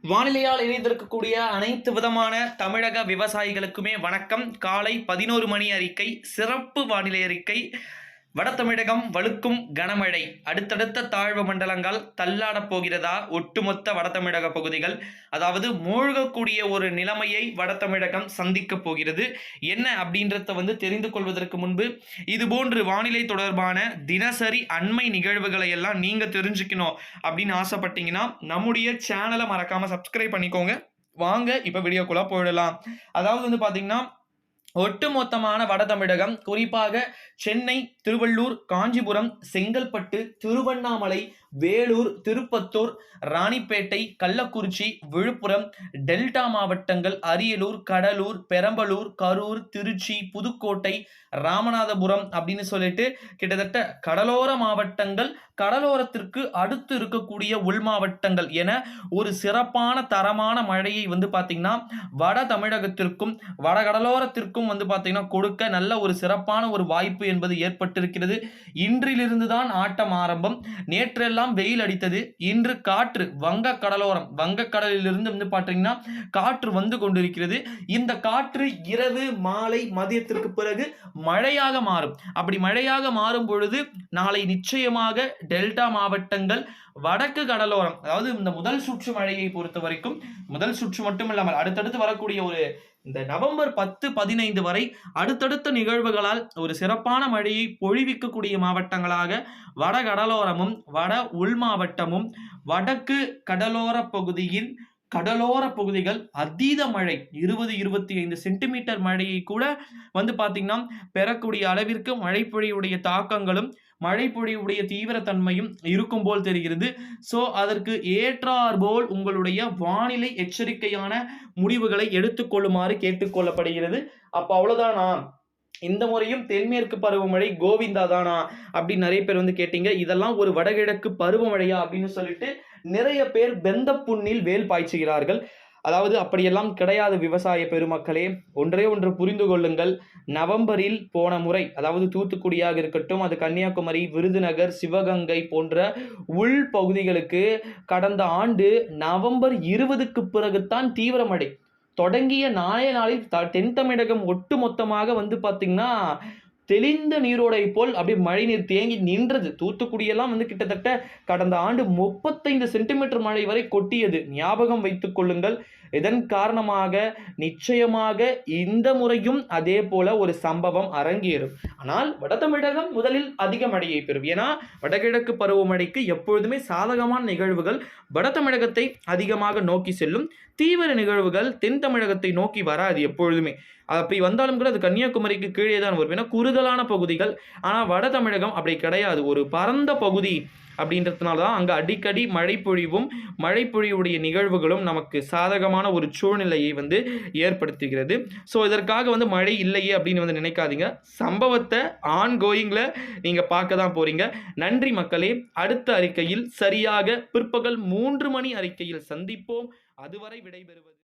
வானிலையால் இணைந்திருக்கக்கூடிய அனைத்து விதமான தமிழக விவசாயிகளுக்குமே வணக்கம். காலை 11 மணி அறிக்கை, சிறப்பு வானிலை அறிக்கை. வட தமிழகம் வலுக்கும் கனமழை, அடுத்தடுத்த தாழ்வு மண்டலங்கள் தள்ளாடப் போகிறதா? ஒட்டுமொத்த வட தமிழக பகுதிகள், அதாவது மூழ்கக்கூடிய ஒரு நிலைமையை வட தமிழகம் சந்திக்க போகிறது. என்ன அப்படின்றத தெரிந்து கொள்வதற்கு முன்பு, இதுபோன்று வானிலை தொடர்பான தினசரி அண்மை நிகழ்வுகளை எல்லாம் நீங்க தெரிஞ்சுக்கணும் அப்படின்னு ஆசைப்பட்டீங்கன்னா நம்முடைய சேனலை மறக்காம சப்ஸ்கிரைப் பண்ணிக்கோங்க. வாங்க இப்ப வீடியோக்குள்ள போயிடலாம். அதாவது பாத்தீங்கன்னா, ஒட்டுமொத்தமான வட தமிழகம், குறிப்பாக சென்னை, திருவள்ளூர், காஞ்சிபுரம், செங்கல்பட்டு, திருவண்ணாமலை, வேலூர், திருப்பத்தூர், ராணிப்பேட்டை, கள்ளக்குறிச்சி, விழுப்புரம், டெல்டா மாவட்டங்கள், அரியலூர், கடலூர், பெரம்பலூர், கரூர், திருச்சி, புதுக்கோட்டை, ராமநாதபுரம் அப்படின்னு சொல்லிட்டு கிட்டத்தட்ட கடலோர மாவட்டங்கள், கடலோரத்திற்கு அடுத்து இருக்கக்கூடிய உள் மாவட்டங்கள் என ஒரு சிறப்பான தரமான மழையை பாத்தீங்கன்னா வட தமிழகத்திற்கும் வடகடலோரத்திற்கும் பாத்தீங்கன்னா கொடுக்க நல்ல ஒரு சிறப்பான ஒரு வாய்ப்பு என்பது ஏற்பட்டிருக்கிறது. இன்றிலிருந்து தான் ஆட்டம் ஆரம்பம். நேற்றெல்லாம் வெயில் அடித்தது. இன்று காற்று வங்க கடலோரம், வங்கக்கடலிலிருந்து பாத்தீங்கன்னா காற்று வந்து கொண்டிருக்கிறது. இந்த காற்று இரவு, மாலை, மதியத்திற்கு பிறகு மழையாக மாறும். அப்படி மழையாக மாறும் பொழுது நாளை நிச்சயமாக டெல்டா மாவட்டங்கள், வடக்கு கடலோரம், அதாவது இந்த முதல் சுற்று மழையை பொறுத்த வரைக்கும், முதல் சுற்று மட்டும் இல்லாமல் அடுத்தடுத்து வரக்கூடிய ஒரு இந்த நவம்பர் 10, 15 வரை அடுத்தடுத்த நிகழ்வுகளால் ஒரு சிறப்பான மழையை பொழிவிக்கக்கூடிய மாவட்டங்களாக வட கடலோரமும், வட உள் மாவட்டமும், வடக்கு கடலோர பகுதியின் கடலோர பகுதிகள் அதீத மழை 20-25 சென்டிமீட்டர் மழையை கூட பாத்தீங்கன்னா பெறக்கூடிய அளவிற்கு மழை பொழிவுடைய தாக்கங்களும் மழை பொழிவுடைய தீவிரத்தன்மையும் இருக்கும் போல் தெரிகிறது. சோ அதற்கு ஏற்றார் போல் உங்களுடைய வானிலை எச்சரிக்கையான முடிவுகளை எடுத்துக்கொள்ளுமாறு கேட்டுக்கொள்ளப்படுகிறது. அப்ப அவ்வளவுதானா, இந்த முறையும் தென்மேற்கு பருவமழை கோவிந்தா தானா அப்படின்னு நிறைய பேர் கேட்டீங்க. இதெல்லாம் ஒரு வடகிழக்கு பருவமழையா அப்படின்னு சொல்லிட்டு நிறைய பேர் வெந்த புண்ணில் வேல் பாய்ச்சுகிறார்கள். அதாவது அப்படியெல்லாம் கிடையாது விவசாய பெருமக்களே. ஒன்றே ஒன்று புரிந்து கொள்ளுங்கள். நவம்பரில் போன முறை, அதாவது தூத்துக்குடியாக இருக்கட்டும், அது கன்னியாகுமரி, விருதுநகர், சிவகங்கை போன்ற உள் பகுதிகளுக்கு கடந்த ஆண்டு நவம்பர் 20க்கு பிறகுதான் தீவிர மழை தொடங்கிய நாளில் தென் தமிழகம் ஒட்டு மொத்தமாக பாத்தீங்கன்னா தெளிந்த நீரோடை போல் அப்படியே மழை நீர் தேங்கி நின்றது. தூத்துக்குடியெல்லாம் கிட்டத்தட்ட கடந்த ஆண்டு 35 சென்டிமீட்டர் மழை வரை கொட்டியது. ஞாபகம் வைத்துக் கொள்ளுங்கள். இதன் காரணமாக நிச்சயமாக இந்த முறையும் அதே போல ஒரு சம்பவம் அரங்கேறும். ஆனால் வட தமிழகம் முதலில் அதிக மழையை பெறும். ஏன்னா வடகிழக்கு பருவமழைக்கு எப்பொழுதுமே சாதகமான நிகழ்வுகள் வட தமிழகத்தை அதிகமாக நோக்கி செல்லும். தீவிர நிகழ்வுகள் தென் தமிழகத்தை நோக்கி வராது எப்பொழுதுமே. அப்படி வந்தாலும் கூட அது கன்னியாகுமரிக்கு கீழே தான் வரும். ஏன்னா குறுகலான பகுதிகள். ஆனால் வட தமிழகம் அப்படி கிடையாது, ஒரு பரந்த பகுதி. அப்படின்றதுனால தான் அங்கே அடிக்கடி மழை பொழிவுடைய நிகழ்வுகளும் நமக்கு சாதகமான ஒரு சூழ்நிலையை ஏற்படுத்துகிறது. ஸோ இதற்காக மழை இல்லையே அப்படின்னு நினைக்காதீங்க. சம்பவத்தை ஆன்கோயிங்கில் நீங்கள் பார்க்க தான் போறீங்க. நன்றி மக்களே. அடுத்த அறிக்கையில் சரியாக பிற்பகல் 3 மணி அறிக்கையில் சந்திப்போம். அதுவரை விடைபெறுவது